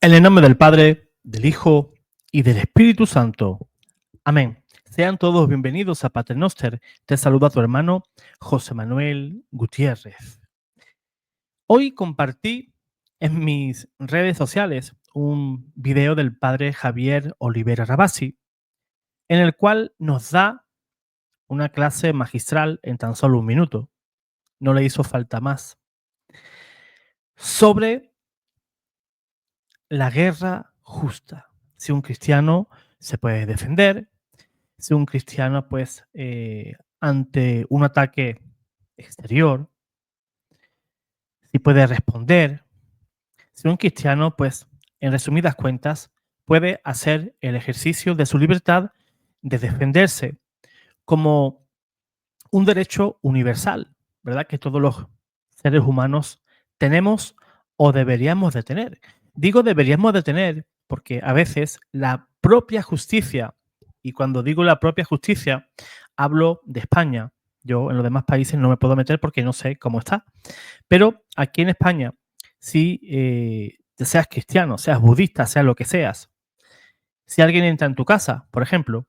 En el nombre del Padre, del Hijo y del Espíritu Santo. Amén. Sean todos bienvenidos a Pater Noster. Te saluda tu hermano José Manuel Gutiérrez. Hoy compartí en mis redes sociales un video del Padre Javier Olivera Rabasi, en el cual nos da una clase magistral en tan solo un minuto. No le hizo falta más. Sobre la guerra justa. Si un cristiano se puede defender, si un cristiano, pues, ante un ataque exterior, si puede responder, si un cristiano, pues, en resumidas cuentas, puede hacer el ejercicio de su libertad de defenderse como un derecho universal, ¿verdad? Que todos los seres humanos tenemos o deberíamos de tener. Digo deberíamos de tener porque a veces la propia justicia, y cuando digo la propia justicia, hablo de España. Yo en los demás países no me puedo meter porque no sé cómo está. Pero aquí en España, si seas cristiano, seas budista, seas lo que seas, si alguien entra en tu casa, por ejemplo,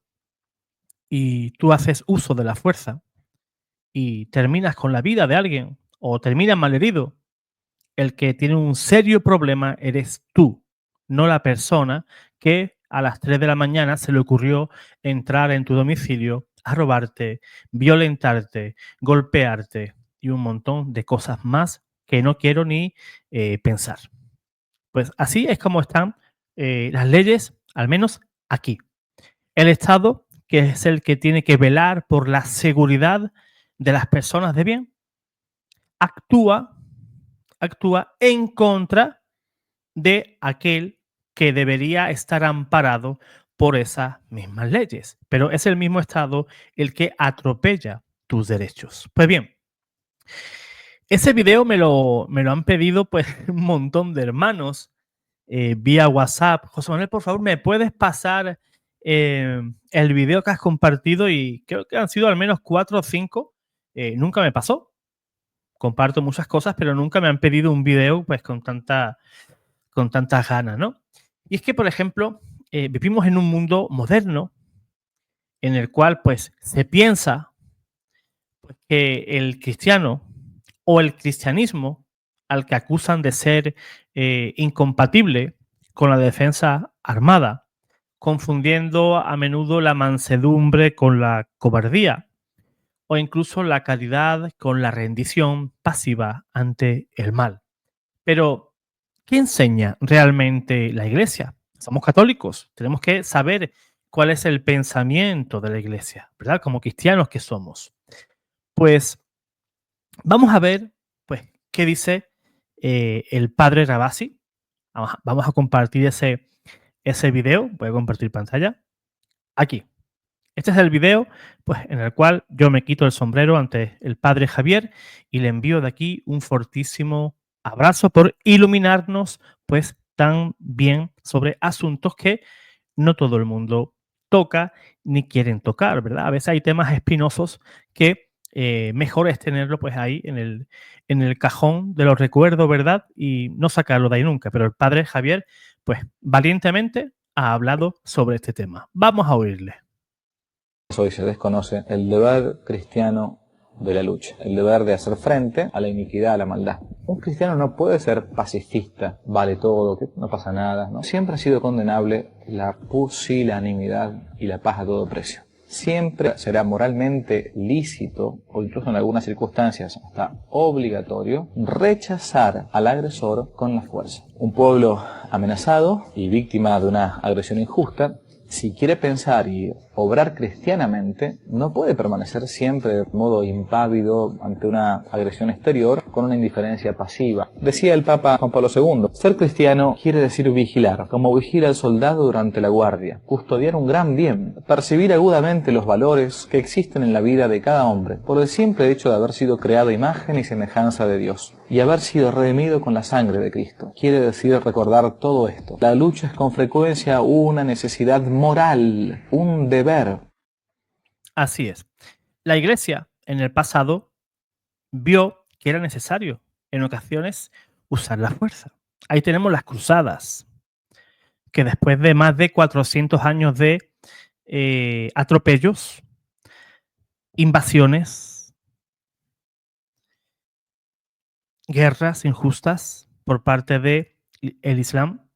y tú haces uso de la fuerza, y terminas con la vida de alguien o terminas malherido, el que tiene un serio problema eres tú, no la persona que a las 3 de la mañana se le ocurrió entrar en tu domicilio a robarte, violentarte, golpearte y un montón de cosas más que no quiero ni pensar. Pues así es como están las leyes, al menos aquí. El Estado, que es el que tiene que velar por la seguridad de las personas de bien, actúa, actúa en contra de aquel que debería estar amparado por esas mismas leyes. Pero es el mismo Estado el que atropella tus derechos. Pues bien, ese video me lo han pedido pues un montón de hermanos vía WhatsApp. José Manuel, por favor, ¿me puedes pasar el video que has compartido? Y creo que han sido al menos 4 o 5. Nunca me pasó. Comparto muchas cosas, pero nunca me han pedido un video pues con tantas ganas, ¿no? Y es que, por ejemplo, vivimos en un mundo moderno en el cual pues se piensa pues, que el cristiano o el cristianismo al que acusan de ser incompatible con la defensa armada, confundiendo a menudo la mansedumbre con la cobardía o incluso la caridad con la rendición pasiva ante el mal. Pero, ¿qué enseña realmente la Iglesia? Somos católicos, tenemos que saber cuál es el pensamiento de la Iglesia, ¿verdad? Como cristianos que somos. Pues vamos a ver, pues, qué dice el padre Rabasi. Vamos a compartir ese video. Voy a compartir pantalla. Aquí. Este es el video pues, en el cual yo me quito el sombrero ante el padre Javier y le envío de aquí un fortísimo abrazo por iluminarnos pues tan bien sobre asuntos que no todo el mundo toca ni quieren tocar, ¿verdad? A veces hay temas espinosos que mejor es tenerlo pues ahí en el cajón de los recuerdos, ¿verdad? Y no sacarlo de ahí nunca. Pero el padre Javier pues valientemente ha hablado sobre este tema. Vamos a oírle. Hoy se desconoce el deber cristiano de la lucha, el deber de hacer frente a la iniquidad, a la maldad. Un cristiano no puede ser pacifista, vale todo, que no pasa nada, ¿no? Siempre ha sido condenable la pusilanimidad y la paz a todo precio. Siempre será moralmente lícito, o incluso en algunas circunstancias hasta obligatorio, rechazar al agresor con la fuerza. Un pueblo amenazado y víctima de una agresión injusta, si quiere pensar y obrar cristianamente, no puede permanecer siempre de modo impávido ante una agresión exterior con una indiferencia pasiva. Decía el Papa Juan Pablo II, ser cristiano quiere decir vigilar, como vigila el soldado durante la guardia, custodiar un gran bien, percibir agudamente los valores que existen en la vida de cada hombre, por el simple hecho de haber sido creado a imagen y semejanza de Dios, y haber sido redimido con la sangre de Cristo. Quiere decir recordar todo esto. La lucha es con frecuencia una necesidad moral, un deber. Así es. La Iglesia en el pasado vio que era necesario en ocasiones usar la fuerza. Ahí tenemos las cruzadas. que después de más de 400 años de atropellos, invasiones, guerras injustas por parte del Islam,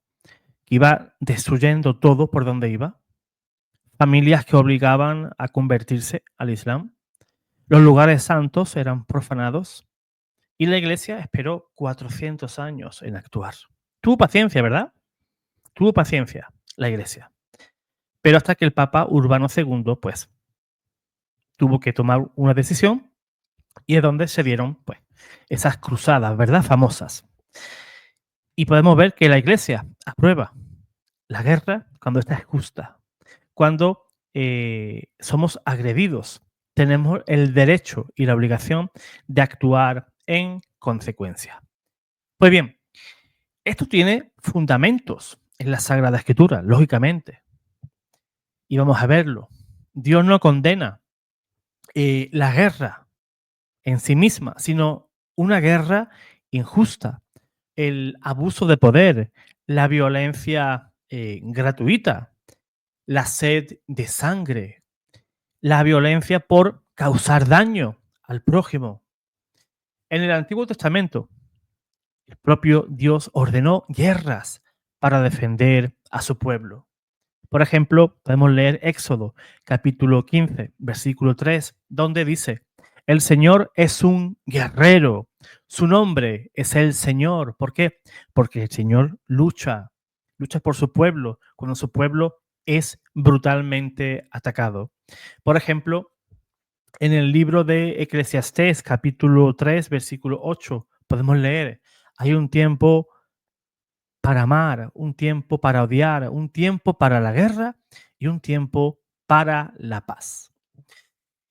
que iba destruyendo todo por donde iba, familias que obligaban a convertirse al Islam, los lugares santos eran profanados y la iglesia esperó 400 años en actuar. Tuvo paciencia, ¿verdad? Tuvo paciencia la iglesia. Pero hasta que el Papa Urbano II, pues, tuvo que tomar una decisión y es donde se dieron, pues, esas cruzadas, ¿verdad? Famosas. Y podemos ver que la iglesia aprueba la guerra cuando esta es justa, cuando somos agredidos. Tenemos el derecho y la obligación de actuar en consecuencia. Pues bien, esto tiene fundamentos en la Sagrada Escritura, lógicamente. Y vamos a verlo. Dios no condena la guerra en sí misma, sino una guerra injusta, el abuso de poder, la violencia gratuita, la sed de sangre, la violencia por causar daño al prójimo. En el Antiguo Testamento, el propio Dios ordenó guerras para defender a su pueblo. Por ejemplo, podemos leer Éxodo, capítulo 15, versículo 3, donde dice: el Señor es un guerrero, su nombre es el Señor. ¿Por qué? Porque el Señor lucha por su pueblo cuando su pueblo es brutalmente atacado. Por ejemplo, en el libro de Eclesiastés, capítulo 3, versículo 8, podemos leer: hay un tiempo para amar, un tiempo para odiar, un tiempo para la guerra y un tiempo para la paz.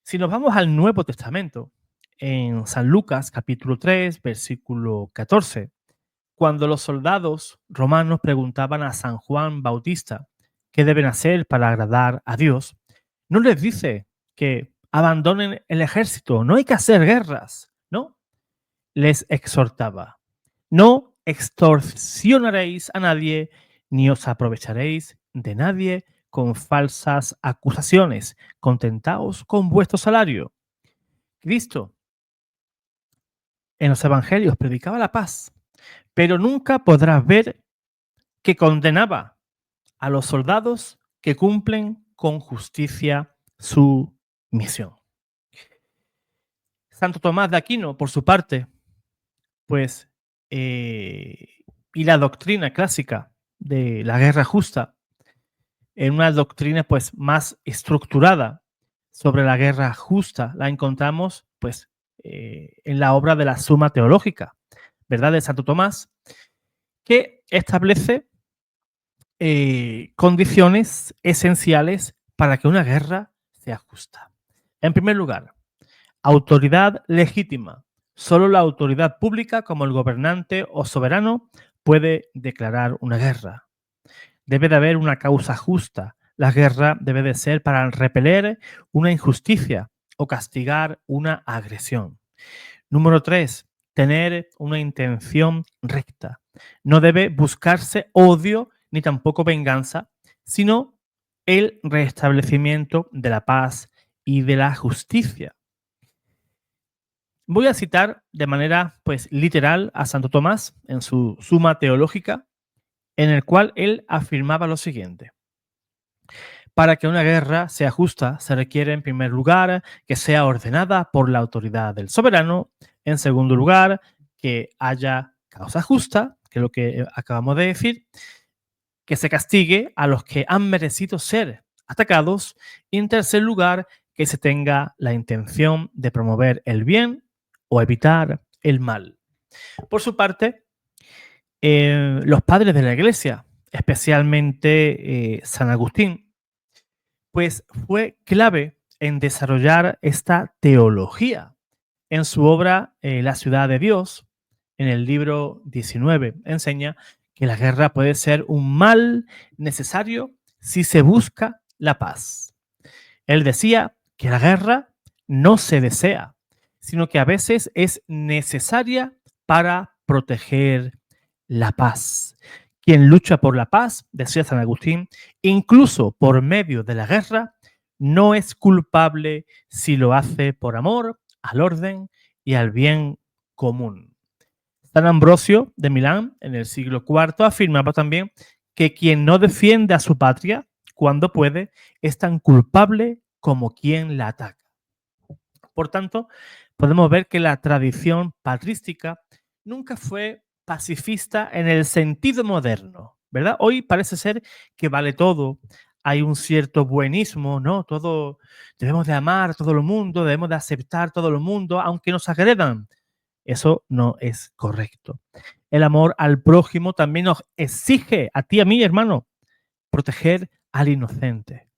Si nos vamos al Nuevo Testamento, en San Lucas capítulo 3, versículo 14, cuando los soldados romanos preguntaban a San Juan Bautista qué deben hacer para agradar a Dios, no les dice que abandonen el ejército, no hay que hacer guerras, no, les exhortaba: no extorsionaréis a nadie, ni os aprovecharéis de nadie con falsas acusaciones. Contentaos con vuestro salario. Cristo en los evangelios predicaba la paz, pero nunca podrás ver que condenaba a los soldados que cumplen con justicia su misión. Santo Tomás de Aquino, por su parte, pues, y la doctrina clásica de la guerra justa, en una doctrina pues más estructurada sobre la guerra justa, la encontramos pues en la obra de la Suma Teológica, ¿verdad?, de Santo Tomás, que establece condiciones esenciales para que una guerra sea justa. En primer lugar, autoridad legítima. Solo la autoridad pública, como el gobernante o soberano, puede declarar una guerra. Debe de haber una causa justa. La guerra debe de ser para repeler una injusticia o castigar una agresión. Número 3, tener una intención recta. No debe buscarse odio ni tampoco venganza, sino el restablecimiento de la paz y de la justicia. Voy a citar de manera pues literal a Santo Tomás en su Suma Teológica, en el cual él afirmaba lo siguiente: para que una guerra sea justa, se requiere en primer lugar que sea ordenada por la autoridad del soberano, en segundo lugar que haya causa justa, que es lo que acabamos de decir, que se castigue a los que han merecido ser atacados, y en tercer lugar que se tenga la intención de promover el bien o evitar el mal. Por su parte, los padres de la Iglesia, especialmente San Agustín, pues fue clave en desarrollar esta teología. En su obra La ciudad de Dios, en el libro 19, enseña que la guerra puede ser un mal necesario si se busca la paz. Él decía que la guerra no se desea, sino que a veces es necesaria para proteger la paz. Quien lucha por la paz, decía San Agustín, incluso por medio de la guerra, no es culpable si lo hace por amor al orden y al bien común. San Ambrosio de Milán, en el siglo IV, afirmaba también que quien no defiende a su patria cuando puede es tan culpable como quien la ataca. Por tanto, podemos ver que la tradición patrística nunca fue pacifista en el sentido moderno, ¿verdad? Hoy parece ser que vale todo, hay un cierto buenismo, ¿no? Todo, debemos de amar a todo el mundo, debemos de aceptar a todo el mundo, aunque nos agredan. Eso no es correcto. El amor al prójimo también nos exige, a ti, a mí, hermano, proteger al inocente.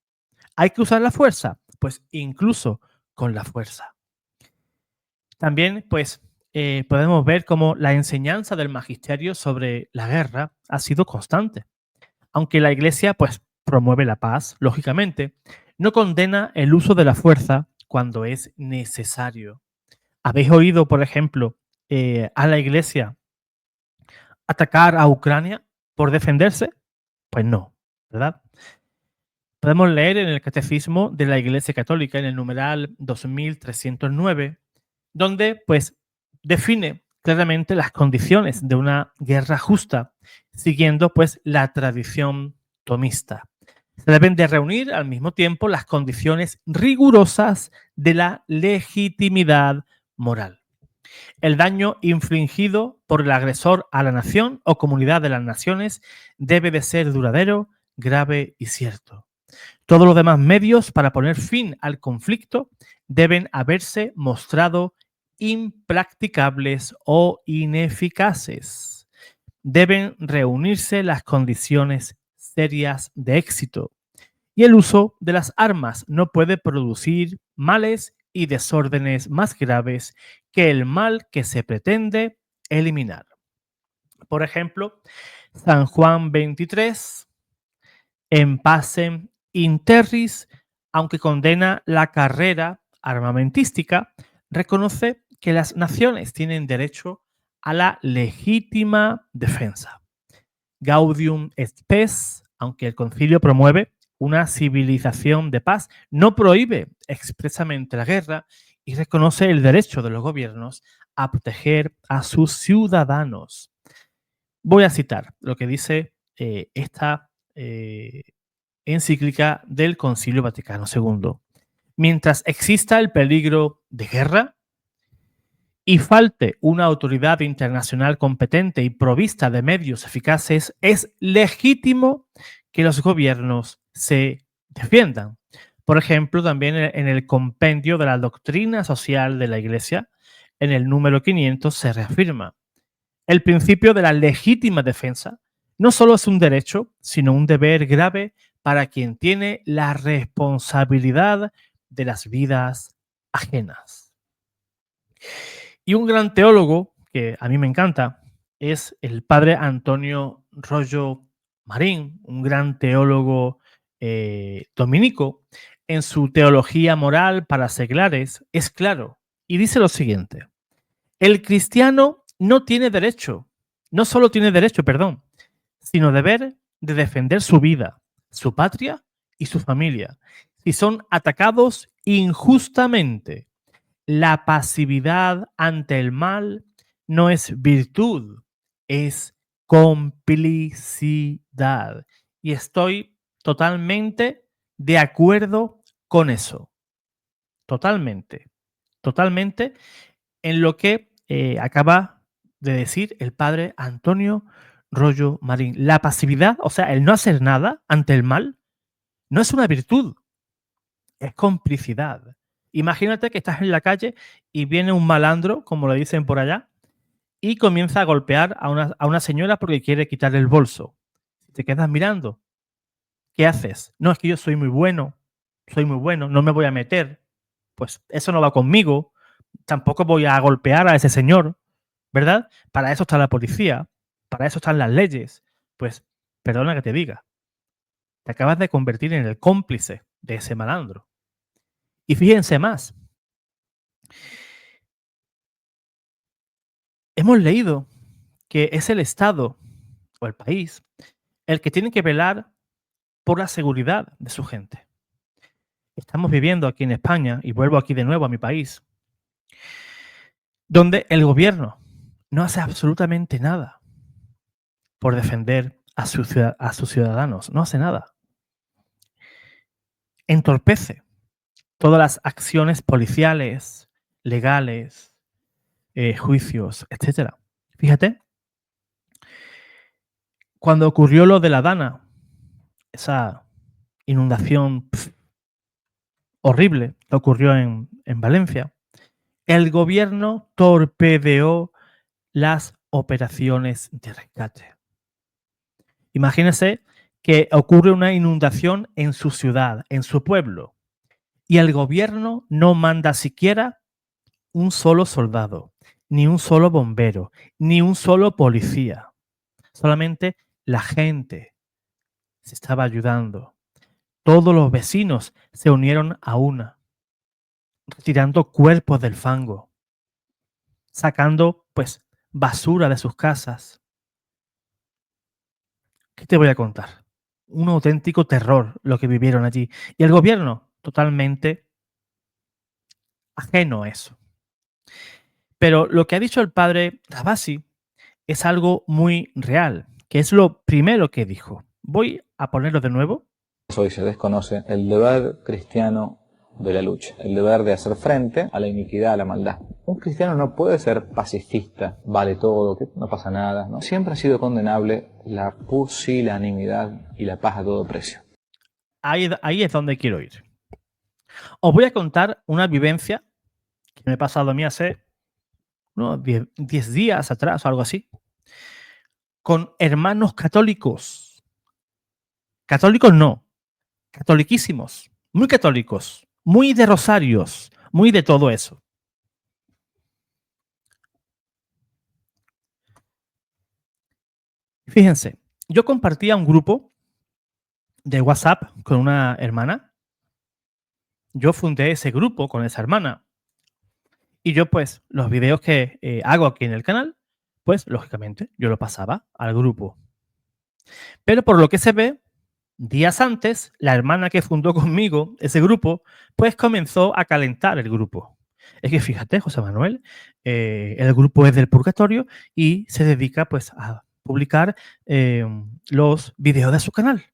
¿Hay que usar la fuerza? Pues incluso con la fuerza. También, pues, podemos ver cómo la enseñanza del magisterio sobre la guerra ha sido constante. Aunque la Iglesia, pues, promueve la paz, lógicamente, no condena el uso de la fuerza cuando es necesario. ¿Habéis oído, por ejemplo, a la Iglesia atacar a Ucrania por defenderse? Pues no, ¿verdad? Podemos leer en el Catecismo de la Iglesia Católica, en el numeral 2309, donde pues define claramente las condiciones de una guerra justa, siguiendo pues la tradición tomista. Se deben de reunir al mismo tiempo las condiciones rigurosas de la legitimidad moral. El daño infligido por el agresor a la nación o comunidad de las naciones debe de ser duradero, grave y cierto. Todos los demás medios para poner fin al conflicto deben haberse mostrado impracticables o ineficaces. Deben reunirse las condiciones serias de éxito y el uso de las armas no puede producir males y desórdenes más graves que el mal que se pretende eliminar. Por ejemplo, San Juan 23, en pacem in terris, aunque condena la carrera armamentística, reconoce que las naciones tienen derecho a la legítima defensa. Gaudium et Spes, aunque el concilio promueve una civilización de paz, no prohíbe expresamente la guerra y reconoce el derecho de los gobiernos a proteger a sus ciudadanos. Voy a citar lo que dice esta encíclica del Concilio Vaticano II. Mientras exista el peligro de guerra y falte una autoridad internacional competente y provista de medios eficaces, es legítimo que los gobiernos se defiendan. Por ejemplo, también en el compendio de la doctrina social de la Iglesia, en el número 500, se reafirma: el principio de la legítima defensa no solo es un derecho, sino un deber grave para quien tiene la responsabilidad de las vidas ajenas. Y un gran teólogo que a mí me encanta es el padre Antonio Rollo Marín, un gran teólogo dominico. En su Teología Moral para Seglares es claro y dice lo siguiente: el cristiano no tiene derecho, no solo tiene derecho, perdón, sino deber de defender su vida, su patria y su familia, si son atacados injustamente. La pasividad ante el mal no es virtud, es complicidad. Y estoy totalmente de acuerdo con eso. Totalmente. Totalmente en lo que acaba de decir el padre Antonio Rollo Marín. La pasividad, o sea, el no hacer nada ante el mal, no es una virtud, es complicidad. Imagínate que estás en la calle y viene un malandro, como le dicen por allá, y comienza a golpear a una señora porque quiere quitarle el bolso. Te quedas mirando. ¿Qué haces? No, es que yo soy muy bueno, no me voy a meter. Pues eso no va conmigo. Tampoco voy a golpear a ese señor, ¿verdad? Para eso está la policía, para eso están las leyes. Pues, perdona que te diga, te acabas de convertir en el cómplice de ese malandro. Y fíjense más, hemos leído que es el Estado o el país el que tiene que velar por la seguridad de su gente. Estamos viviendo aquí en España, y vuelvo aquí de nuevo a mi país, donde el gobierno no hace absolutamente nada por defender a sus ciudadanos, no hace nada. Entorpece todas las acciones policiales, legales, juicios, etcétera. Fíjate, cuando ocurrió lo de la Dana, esa inundación horrible que ocurrió en Valencia, el gobierno torpedeó las operaciones de rescate. Imagínese que ocurre una inundación en su ciudad, en su pueblo, y el gobierno no manda siquiera un solo soldado, ni un solo bombero, ni un solo policía. Solamente la gente se estaba ayudando. Todos los vecinos se unieron a una, retirando cuerpos del fango, sacando pues basura de sus casas. ¿Qué te voy a contar? Un auténtico terror lo que vivieron allí. Y el gobierno totalmente ajeno a eso. Pero lo que ha dicho el padre Rabasi es algo muy real, que es lo primero que dijo. Voy a ponerlo de nuevo. Hoy se desconoce el deber cristiano de la lucha, el deber de hacer frente a la iniquidad, a la maldad. Un cristiano no puede ser pacifista, vale todo, que no pasa nada, ¿no? Siempre ha sido condenable la pusilanimidad y la paz a todo precio. Ahí es donde quiero ir. Os voy a contar una vivencia que me ha pasado a mí hace unos 10 días atrás o algo así, con hermanos católicos. Católicos no, catoliquísimos, muy católicos, muy de rosarios, muy de todo eso. Fíjense, yo compartía un grupo de WhatsApp con una hermana. Yo fundé ese grupo con esa hermana. Y yo, pues, los videos que hago aquí en el canal, pues, lógicamente, yo lo pasaba al grupo. Pero por lo que se ve, días antes, la hermana que fundó conmigo ese grupo, pues comenzó a calentar el grupo. Es que fíjate, José Manuel, el grupo es del purgatorio y se dedica pues a publicar los videos de su canal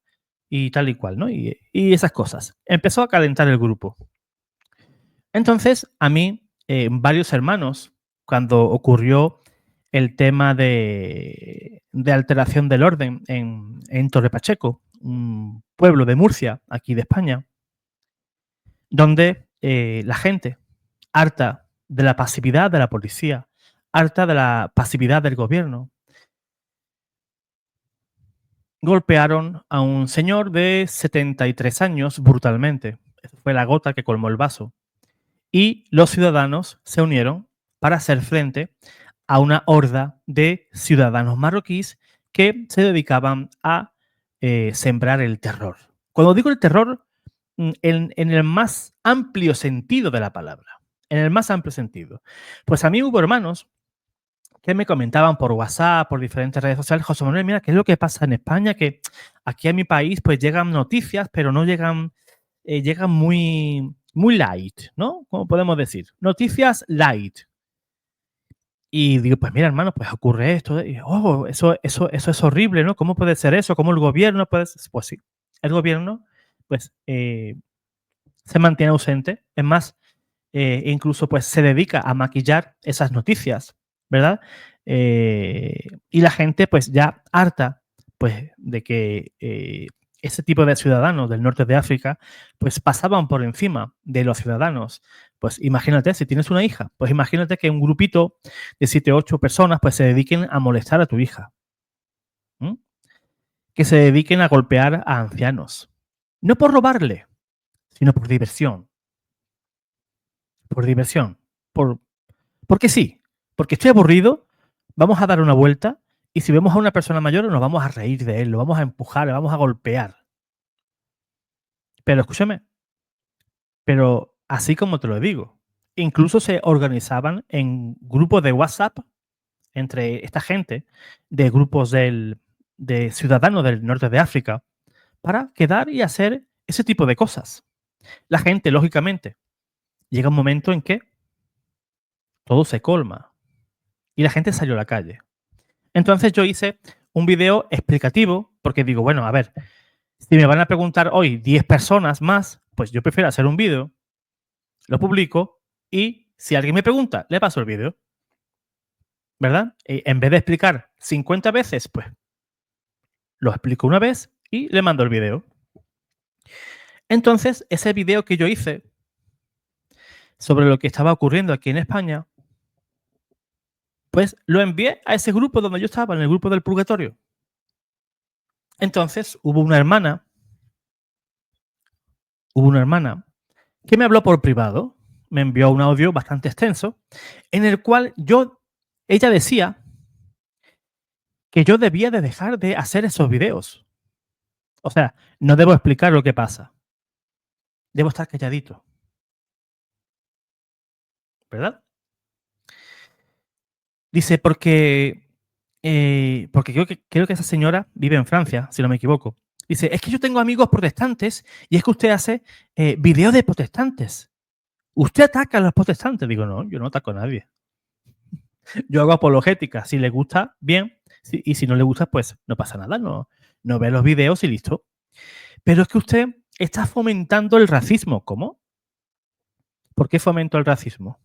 y tal y cual, ¿no? Y esas cosas. Empezó a calentar el grupo. Entonces, a mí, varios hermanos, cuando ocurrió el tema de alteración del orden en Torre Pacheco, un pueblo de Murcia, aquí de España, donde la gente, harta de la pasividad de la policía, harta de la pasividad del gobierno, golpearon a un señor de 73 años brutalmente. Esa fue la gota que colmó el vaso. Y los ciudadanos se unieron para hacer frente a una horda de ciudadanos marroquíes que se dedicaban a sembrar el terror. Cuando digo el terror, en el más amplio sentido de la palabra, en el más amplio sentido. Pues a mí hubo hermanos que me comentaban por WhatsApp, por diferentes redes sociales, José Manuel, mira, ¿qué es lo que pasa en España? Que aquí a mi país pues llegan noticias, pero no llegan, llegan muy, muy light, ¿no? ¿Cómo podemos decir? Noticias light. Y digo, pues mira, hermano, pues ocurre esto. Y, oh, eso es horrible, ¿no? ¿Cómo puede ser eso? ¿Cómo el gobierno puede ser? Pues sí, el gobierno, pues, se mantiene ausente. Es más, incluso, pues, se dedica a maquillar esas noticias, ¿verdad? Y la gente, pues, ya harta, pues, de que ese tipo de ciudadanos del norte de África, pues, pasaban por encima de los ciudadanos. Pues imagínate, si tienes una hija, pues imagínate que un grupito de 7 o 8 personas pues se dediquen a molestar a tu hija. ¿Mm? Que se dediquen a golpear a ancianos. No por robarle, sino por diversión. Por diversión. Porque sí. Porque estoy aburrido, vamos a dar una vuelta y si vemos a una persona mayor nos vamos a reír de él, lo vamos a empujar, le vamos a golpear. Pero escúchame, pero así como te lo digo, incluso se organizaban en grupos de WhatsApp entre esta gente de grupos de ciudadanos del norte de África para quedar y hacer ese tipo de cosas. La gente, lógicamente, llega un momento en que todo se colma y la gente salió a la calle. Entonces yo hice un video explicativo porque digo, bueno, a ver, si me van a preguntar hoy 10 personas más, pues yo prefiero hacer un vídeo, lo publico y si alguien me pregunta, le paso el vídeo, ¿verdad? Y en vez de explicar 50 veces, pues lo explico una vez y le mando el vídeo. Entonces, ese vídeo que yo hice sobre lo que estaba ocurriendo aquí en España, pues lo envié a ese grupo donde yo estaba, en el grupo del purgatorio. Entonces hubo una hermana que me habló por privado, me envió un audio bastante extenso, en el cual ella decía que yo debía de dejar de hacer esos videos. O sea, no debo explicar lo que pasa. Debo estar calladito. ¿Verdad? Dice, porque creo que esa señora vive en Francia, si no me equivoco. Dice, es que yo tengo amigos protestantes y es que usted hace videos de protestantes. ¿Usted ataca a los protestantes? Digo, no, yo no ataco a nadie. Yo hago apologética. Si le gusta, bien. Y si no le gusta, pues no pasa nada. No ve los videos y listo. Pero es que usted está fomentando el racismo. ¿Cómo? ¿Por qué fomento el racismo?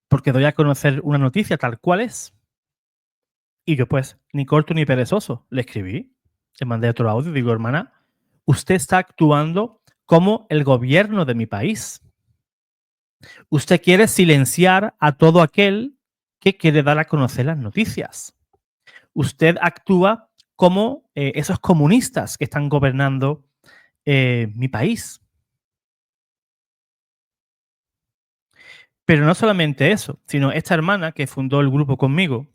Porque doy a conocer una noticia tal cual es. Y yo, pues, ni corto ni perezoso, le escribí. Le mandé otro audio. Digo, hermana, usted está actuando como el gobierno de mi país. Usted quiere silenciar a todo aquel que quiere dar a conocer las noticias. Usted actúa como esos comunistas que están gobernando mi país. Pero no solamente eso, sino esta hermana que fundó el grupo conmigo,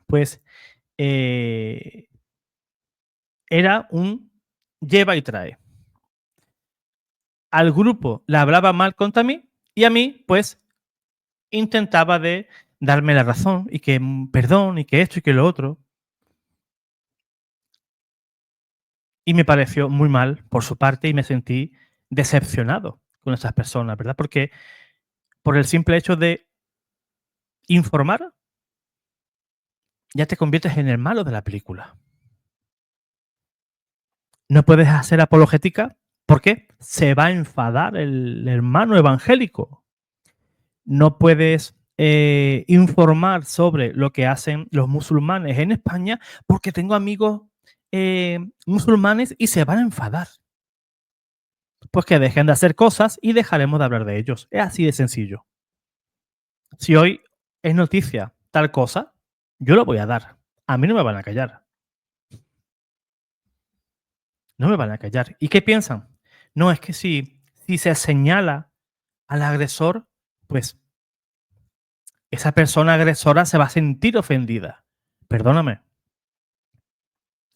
pues era un lleva y trae. Al grupo le hablaba mal contra mí y a mí, pues, intentaba de darme la razón y que perdón y que esto y que lo otro. Y me pareció muy mal por su parte y me sentí decepcionado con esas personas, ¿verdad? Porque por el simple hecho de informar, ya te conviertes en el malo de la película. No puedes hacer apologética porque se va a enfadar el hermano evangélico. No puedes informar sobre lo que hacen los musulmanes en España porque tengo amigos musulmanes y se van a enfadar. Pues que dejen de hacer cosas y dejaremos de hablar de ellos. Es así de sencillo. Si hoy es noticia tal cosa, yo lo voy a dar. A mí no me van a callar. No me van a callar. ¿Y qué piensan? No, es que si se señala al agresor, pues esa persona agresora se va a sentir ofendida. Perdóname.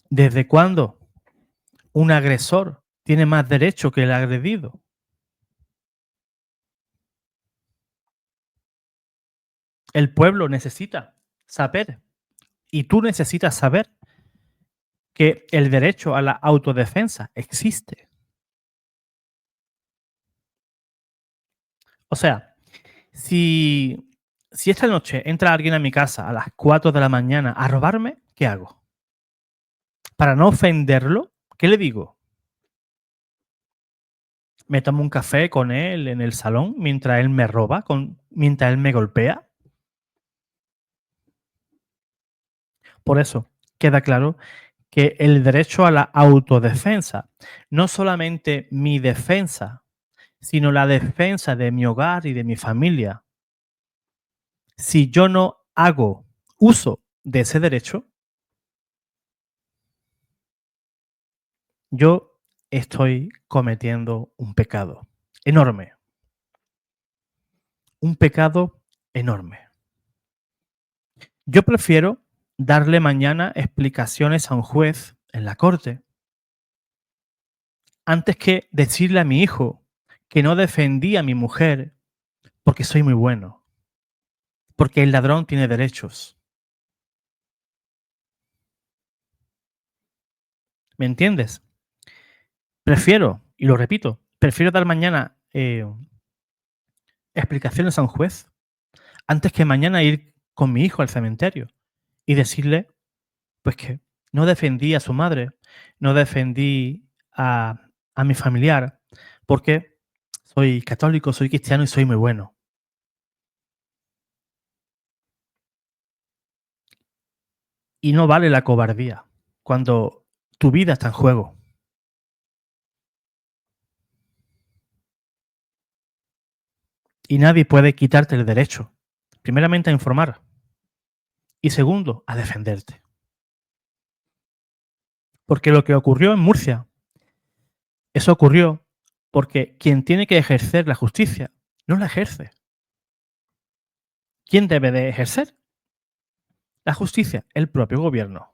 ¿Desde cuándo un agresor tiene más derecho que el agredido? El pueblo necesita saber y tú necesitas saber que el derecho a la autodefensa existe. O sea, si esta noche entra alguien a mi casa a las 4 de la mañana a robarme, ¿qué hago? Para no ofenderlo, ¿qué le digo? ¿Me tomo un café con él en el salón mientras él me roba, mientras él me golpea? Por eso, queda claro que el derecho a la autodefensa, no solamente mi defensa, sino la defensa de mi hogar y de mi familia. Si yo no hago uso de ese derecho, yo estoy cometiendo un pecado enorme. Un pecado enorme. Yo prefiero darle mañana explicaciones a un juez en la corte antes que decirle a mi hijo que no defendí a mi mujer porque soy muy bueno, porque el ladrón tiene derechos. ¿Me entiendes? Prefiero, y lo repito, prefiero dar mañana explicaciones a un juez antes que mañana ir con mi hijo al cementerio y decirle, pues que no defendí a su madre, no defendí a mi familiar, porque soy católico, soy cristiano y soy muy bueno. Y no vale la cobardía cuando tu vida está en juego. Y nadie puede quitarte el derecho, primeramente a informar y segundo, a defenderte. Porque lo que ocurrió en Murcia, eso ocurrió porque quien tiene que ejercer la justicia no la ejerce. ¿Quién debe de ejercer la justicia? El propio gobierno.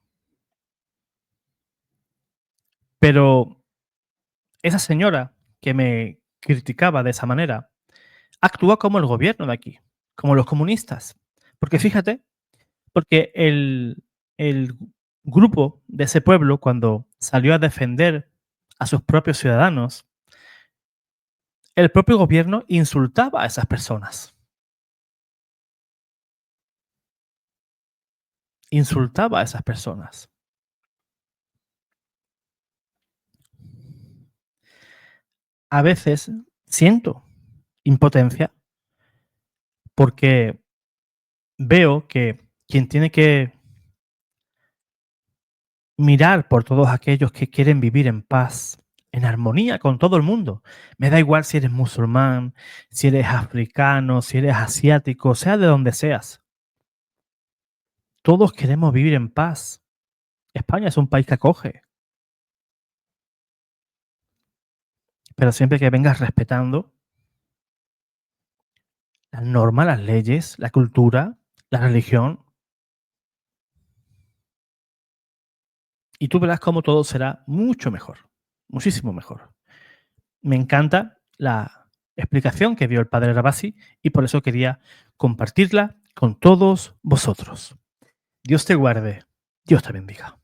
Pero esa señora que me criticaba de esa manera actúa como el gobierno de aquí, como los comunistas. Porque fíjate, porque el grupo de ese pueblo, cuando salió a defender a sus propios ciudadanos, el propio gobierno insultaba a esas personas. Insultaba a esas personas. A veces siento impotencia porque veo que quien tiene que mirar por todos aquellos que quieren vivir en paz, en armonía con todo el mundo. Me da igual si eres musulmán, si eres africano, si eres asiático, sea de donde seas. Todos queremos vivir en paz. España es un país que acoge, pero siempre que vengas respetando las normas, las leyes, la cultura, la religión, y tú verás cómo todo será mucho mejor, muchísimo mejor. Me encanta la explicación que dio el padre Rabasi y por eso quería compartirla con todos vosotros. Dios te guarde, Dios te bendiga.